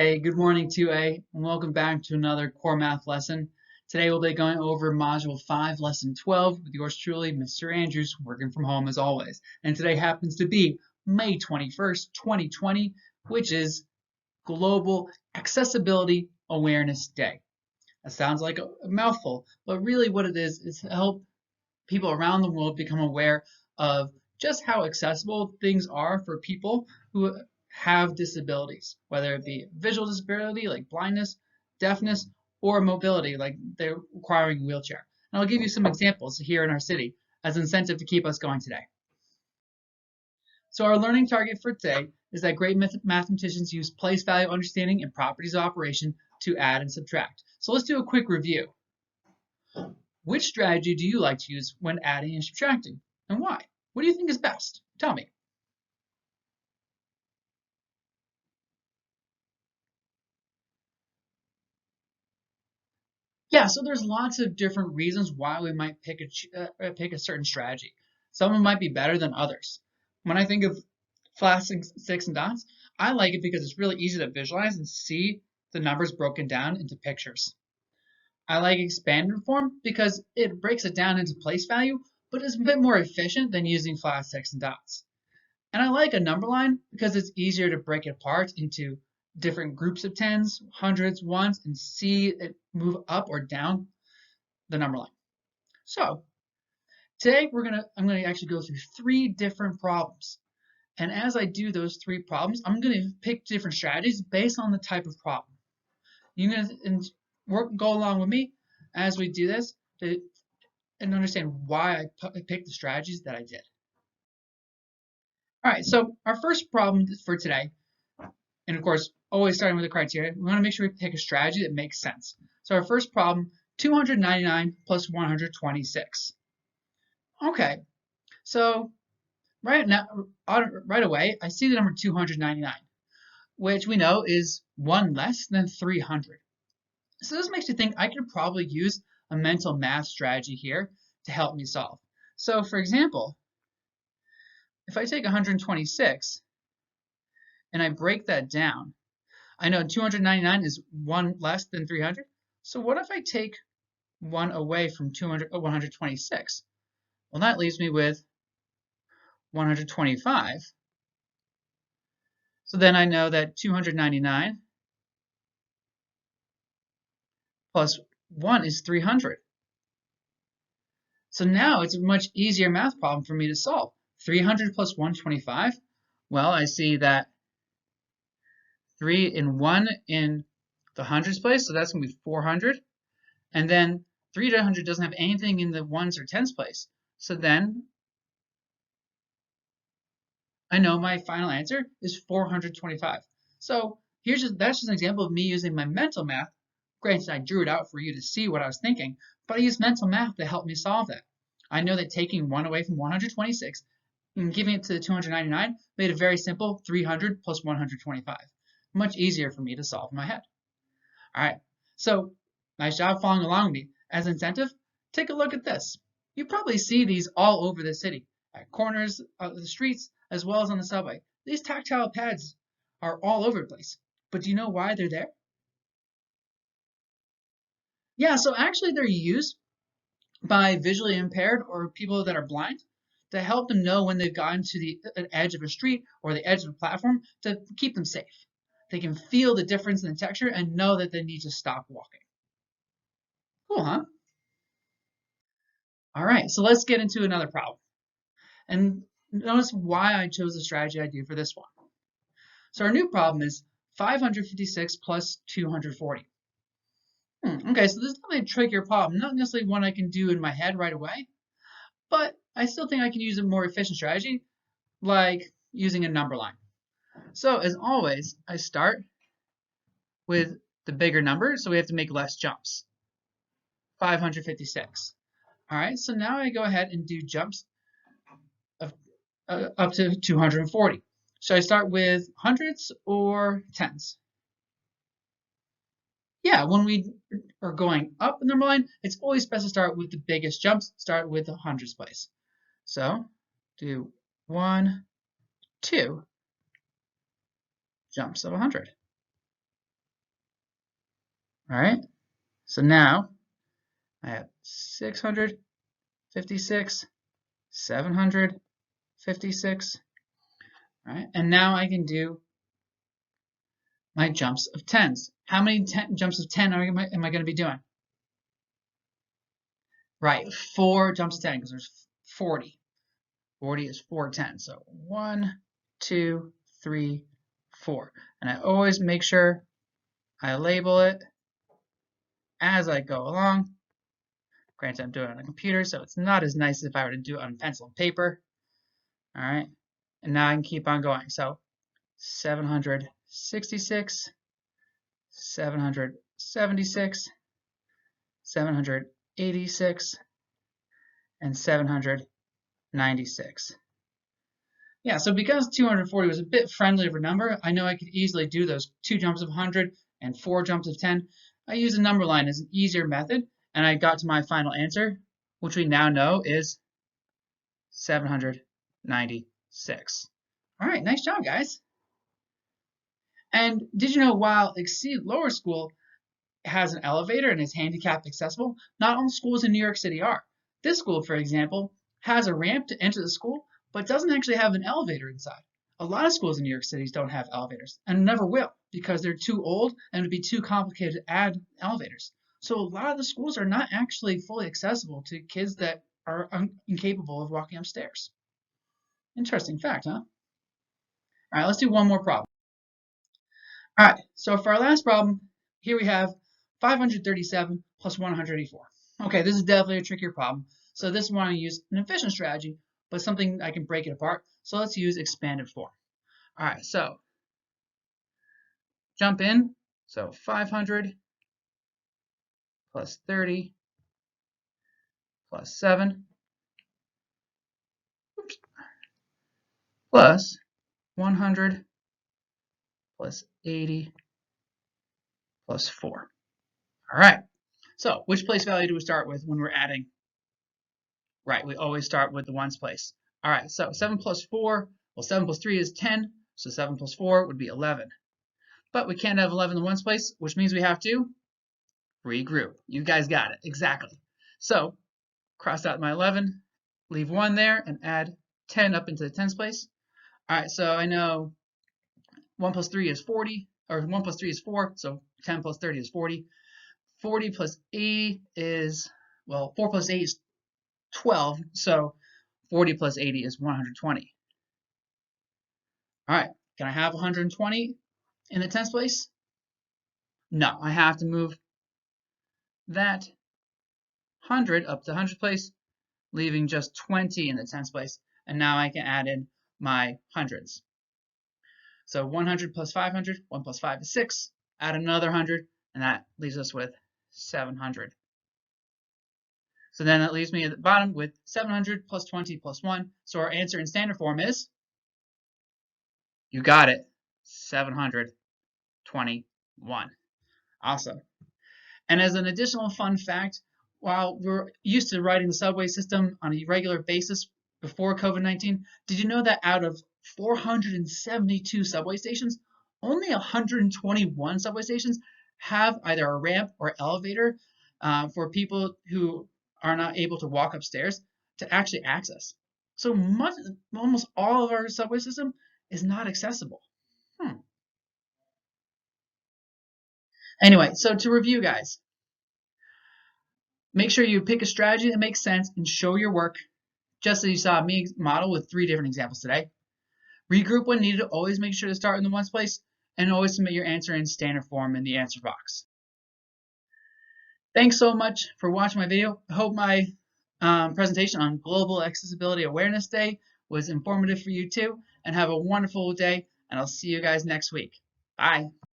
Hey, good morning 2A, and welcome back to another core math lesson. Today we'll be going over Module 5, Lesson 12 with yours truly, Mr. Andrews, working from home as always. And today happens to be May 21st, 2020, which is Global Accessibility Awareness Day. That sounds like a mouthful, but really what it is to help people around the world become aware of just how accessible things are for people who have disabilities, whether it be visual disability like blindness, deafness, or mobility like they're requiring a wheelchair. And I'll give you some examples here in our city as incentive to keep us going today. So our learning target for today is that great mathematicians use place value understanding and properties of operation to add and subtract. So let's do a quick review. Which strategy do you like to use when adding and subtracting, and why? What do you think is best? Tell me. Yeah, so there's lots of different reasons why we might pick a certain strategy. Some of them might be better than others. When I think of flashing sticks and dots, I like it because it's really easy to visualize and see the numbers broken down into pictures. I like expanded form because it breaks it down into place value, but it's a bit more efficient than using flat sticks and dots. And I like a number line because it's easier to break it apart into different groups of tens, hundreds, ones, and see it move up or down the number line. So today I'm gonna actually go through three different problems. And as I do those three problems, I'm gonna pick different strategies based on the type of problem. You're gonna go along with me as we do this and understand why I picked the strategies that I did. All right, so our first problem for today, and of course, always starting with the criteria, we want to make sure we pick a strategy that makes sense. So our first problem, 299 plus 126. Okay, so right away, I see the number 299, which we know is one less than 300. So this makes me think I could probably use a mental math strategy here to help me solve. So for example, if I take 126 and I break that down, I know 299 is one less than 300. So what if I take one away from 126? Well, that leaves me with 125. So then I know that 299 plus 1 is 300. So now it's a much easier math problem for me to solve. 300 plus 125. Well, I see that 3 and 1 in the hundreds place, so that's going to be 400. And then 300 doesn't have anything in the ones or tens place. So then I know my final answer is 425. So that's just an example of me using my mental math. Granted, I drew it out for you to see what I was thinking, but I used mental math to help me solve that. I know that taking 1 away from 126 and giving it to the 299 made it very simple, 300 plus 125. Much easier for me to solve in my head. All right, so nice job following along with me. As incentive, take a look at this. You probably see these all over the city, at corners of the streets, as well as on the subway. These tactile pads are all over the place. But do you know why they're there? Yeah, so actually they're used by visually impaired or people that are blind to help them know when they've gotten to the edge of a street or the edge of a platform to keep them safe. They can feel the difference in the texture and know that they need to stop walking. Cool, huh? All right, so let's get into another problem. And notice why I chose the strategy I do for this one. So our new problem is 556 plus 240. Okay, so this is definitely a trickier problem, not necessarily one I can do in my head right away, but I still think I can use a more efficient strategy, like using a number line. So as always, I start with the bigger number, so we have to make less jumps. 556. All right, so now I go ahead and do jumps of, up to 240. Should I start with hundreds or tens? Yeah, when we are going up the number line, it's always best to start with the biggest jumps, start with the hundreds place. So do 1, 2 jumps of 100. All right, so now I have 656, 756, all right, and now I can do my jumps of 10s. How many jumps of 10 am I going to be doing? Right, 4 jumps of 10 because there's 40. 40 is 4 10s. So 1, 2, 3, 4. And I always make sure I label it as I go along. Granted, I'm doing it on a computer, so it's not as nice as if I were to do it on pencil and paper. All right, and now I can keep on going. So 766, 776, 786, and 796. Yeah, so because 240 was a bit friendly of a number, I know I could easily do those 2 jumps of 100 and 4 jumps of 10. I use a number line as an easier method, and I got to my final answer, which we now know is 796. All right, nice job, guys. And did you know while Exceed Lower School has an elevator and is handicap accessible, not all schools in New York City are. This school, for example, has a ramp to enter the school, but doesn't actually have an elevator inside. A lot of schools in New York City don't have elevators and never will because they're too old and it would be too complicated to add elevators. So a lot of the schools are not actually fully accessible to kids that are incapable of walking upstairs. Interesting fact, huh? All right, let's do one more problem. All right, so for our last problem, here we have 537 plus 184. Okay, this is definitely a trickier problem. So this one I use an efficient strategy, but something I can break it apart. So let's use expanded form. All right, so jump in. So 500 plus 30 plus 7 plus 100 plus 80 plus 4. All right, so which place value do we start with when we're adding? Right, we always start with the ones place. All right, so 7 plus 4, well, 7 plus 3 is 10, so 7 plus 4 would be 11. But we can't have 11 in the ones place, which means we have to regroup. You guys got it, exactly. So cross out my 11, leave 1 there, and add 10 up into the tens place. All right, so I know 1 plus 3 is 40, or 1 plus 3 is 4, so 10 plus 30 is 40. 40 plus 80 is, well, 4 plus 8 is 12, so 40 plus 80 is 120. All right, can I have 120 in the tens place? No, I have to move that 100 up to 100 place, leaving just 20 in the tens place. And now I can add in my hundreds. So 100 plus 500, 1 plus 5 is 6. Add another 100, and that leaves us with 700. So then that leaves me at the bottom with 700 plus 20 plus 1. So our answer in standard form is, you got it, 721. Awesome. And as an additional fun fact, while we're used to riding the subway system on a regular basis before COVID-19, did you know that out of 472 subway stations, only 121 subway stations have either a ramp or elevator for people who are not able to walk upstairs to actually access. So almost all of our subway system is not accessible. Anyway, so to review, guys, make sure you pick a strategy that makes sense and show your work, just as you saw me model with 3 different examples today. Regroup when needed. Always make sure to start in the ones place, and always submit your answer in standard form in the answer box. Thanks so much for watching my video. I hope my presentation on Global Accessibility Awareness Day was informative for you too, and have a wonderful day, and I'll see you guys next week. Bye.